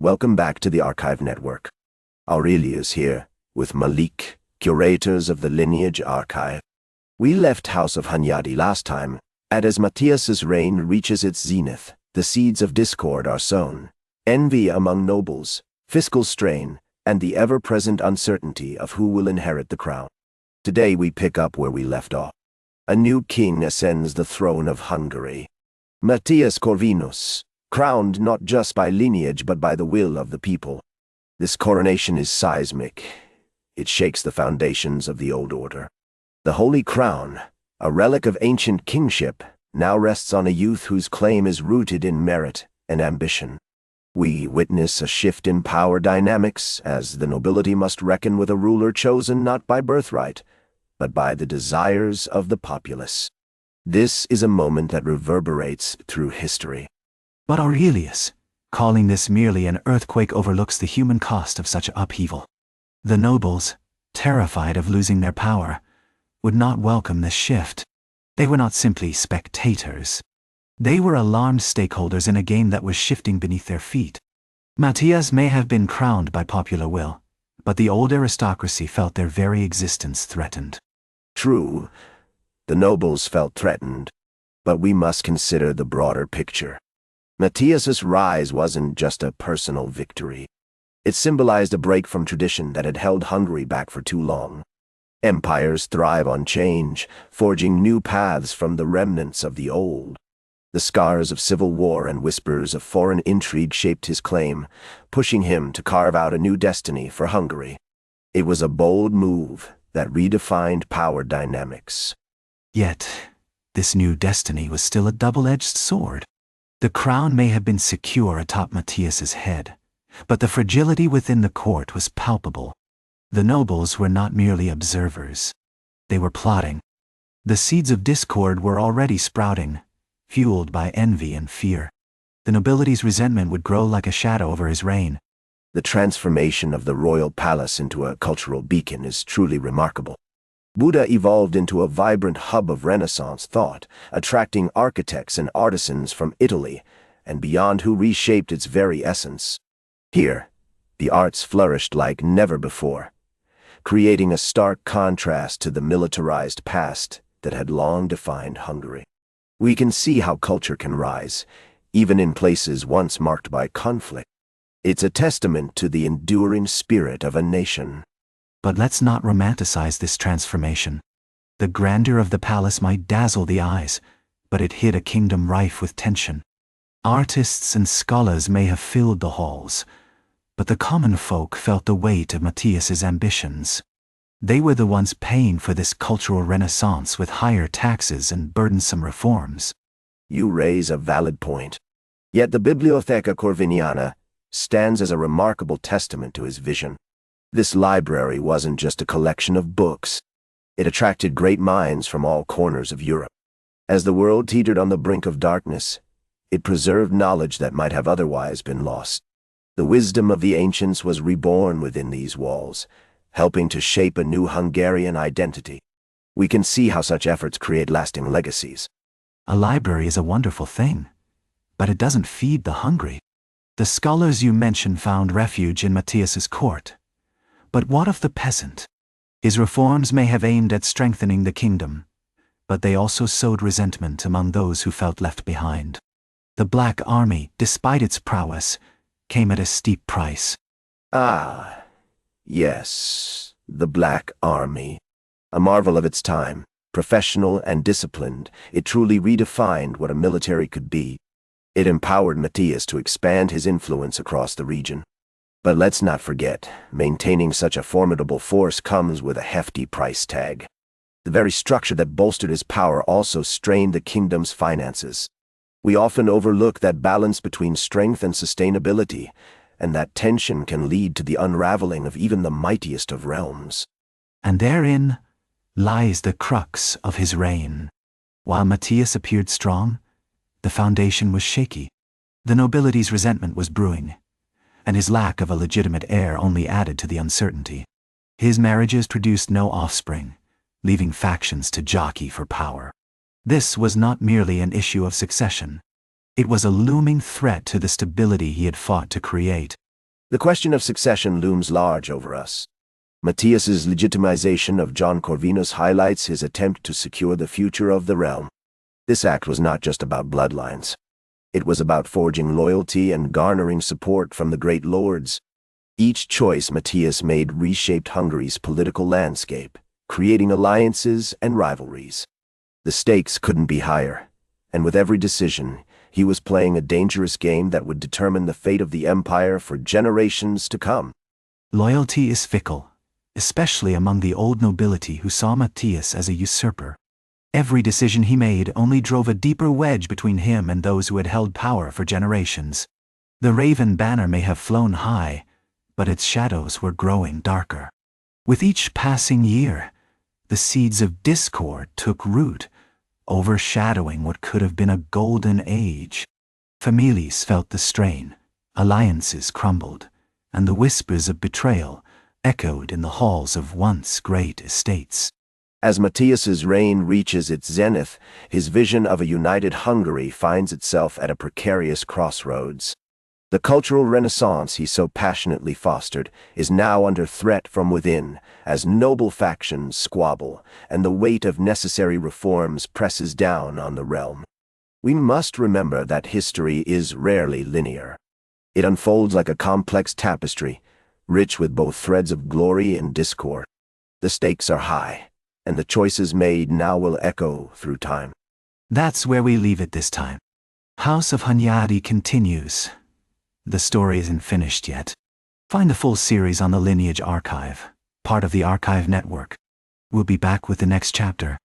Welcome back to the Archive Network. Aurelius here, with Malik, curators of the Lineage Archive. We left House of Hunyadi last time, and as Matthias's reign reaches its zenith, the seeds of discord are sown. Envy among nobles, fiscal strain, and the ever-present uncertainty of who will inherit the crown. Today we pick up where we left off. A new king ascends the throne of Hungary. Matthias Corvinus, crowned not just by lineage but by the will of the people. This coronation is seismic. It shakes the foundations of the old order. The Holy Crown, a relic of ancient kingship, now rests on a youth whose claim is rooted in merit and ambition. We witness a shift in power dynamics as the nobility must reckon with a ruler chosen not by birthright, but by the desires of the populace. This is a moment that reverberates through history. But Aurelius, calling this merely an earthquake, overlooks the human cost of such upheaval. The nobles, terrified of losing their power, would not welcome this shift. They were not simply spectators. They were alarmed stakeholders in a game that was shifting beneath their feet. Matthias may have been crowned by popular will, but the old aristocracy felt their very existence threatened. True, the nobles felt threatened, but we must consider the broader picture. Matthias's rise wasn't just a personal victory. It symbolized a break from tradition that had held Hungary back for too long. Empires thrive on change, forging new paths from the remnants of the old. The scars of civil war and whispers of foreign intrigue shaped his claim, pushing him to carve out a new destiny for Hungary. It was a bold move that redefined power dynamics. Yet, this new destiny was still a double-edged sword. The crown may have been secure atop Matthias's head, but the fragility within the court was palpable. The nobles were not merely observers. They were plotting. The seeds of discord were already sprouting, fueled by envy and fear. The nobility's resentment would grow like a shadow over his reign. The transformation of the royal palace into a cultural beacon is truly remarkable. Buda evolved into a vibrant hub of Renaissance thought, attracting architects and artisans from Italy and beyond who reshaped its very essence. Here, the arts flourished like never before, creating a stark contrast to the militarized past that had long defined Hungary. We can see how culture can rise, even in places once marked by conflict. It's a testament to the enduring spirit of a nation. But let's not romanticize this transformation. The grandeur of the palace might dazzle the eyes, but it hid a kingdom rife with tension. Artists and scholars may have filled the halls, but the common folk felt the weight of Matthias's ambitions. They were the ones paying for this cultural renaissance with higher taxes and burdensome reforms. You raise a valid point. Yet the Bibliotheca Corviniana stands as a remarkable testament to his vision. This library wasn't just a collection of books. It attracted great minds from all corners of Europe. As the world teetered on the brink of darkness, it preserved knowledge that might have otherwise been lost. The wisdom of the ancients was reborn within these walls, helping to shape a new Hungarian identity. We can see how such efforts create lasting legacies. A library is a wonderful thing, but it doesn't feed the hungry. The scholars you mentioned found refuge in Matthias's court. But what of the peasant? His reforms may have aimed at strengthening the kingdom, but they also sowed resentment among those who felt left behind. The Black Army, despite its prowess, came at a steep price. Ah, yes, the Black Army. A marvel of its time, professional and disciplined, it truly redefined what a military could be. It empowered Matthias to expand his influence across the region. But let's not forget, maintaining such a formidable force comes with a hefty price tag. The very structure that bolstered his power also strained the kingdom's finances. We often overlook that balance between strength and sustainability, and that tension can lead to the unraveling of even the mightiest of realms. And therein lies the crux of his reign. While Matthias appeared strong, the foundation was shaky. The nobility's resentment was brewing, and his lack of a legitimate heir only added to the uncertainty. His marriages produced no offspring, leaving factions to jockey for power. This was not merely an issue of succession. It was a looming threat to the stability he had fought to create. The question of succession looms large over us. Matthias's legitimization of John Corvinus highlights his attempt to secure the future of the realm. This act was not just about bloodlines. It was about forging loyalty and garnering support from the great lords. Each choice Matthias made reshaped Hungary's political landscape, creating alliances and rivalries. The stakes couldn't be higher, and with every decision, he was playing a dangerous game that would determine the fate of the empire for generations to come. Loyalty is fickle, especially among the old nobility who saw Matthias as a usurper. Every decision he made only drove a deeper wedge between him and those who had held power for generations. The Raven banner may have flown high, but its shadows were growing darker. With each passing year, the seeds of discord took root, overshadowing what could have been a golden age. Families felt the strain, alliances crumbled, and the whispers of betrayal echoed in the halls of once great estates. As Matthias's reign reaches its zenith, his vision of a united Hungary finds itself at a precarious crossroads. The cultural renaissance he so passionately fostered is now under threat from within, as noble factions squabble and the weight of necessary reforms presses down on the realm. We must remember that history is rarely linear. It unfolds like a complex tapestry, rich with both threads of glory and discord. The stakes are high, and the choices made now will echo through time. That's where we leave it this time. House of Hunyadi continues. The story isn't finished yet. Find the full series on the Lineage archive, part of the Archive Network. We'll be back with the next chapter.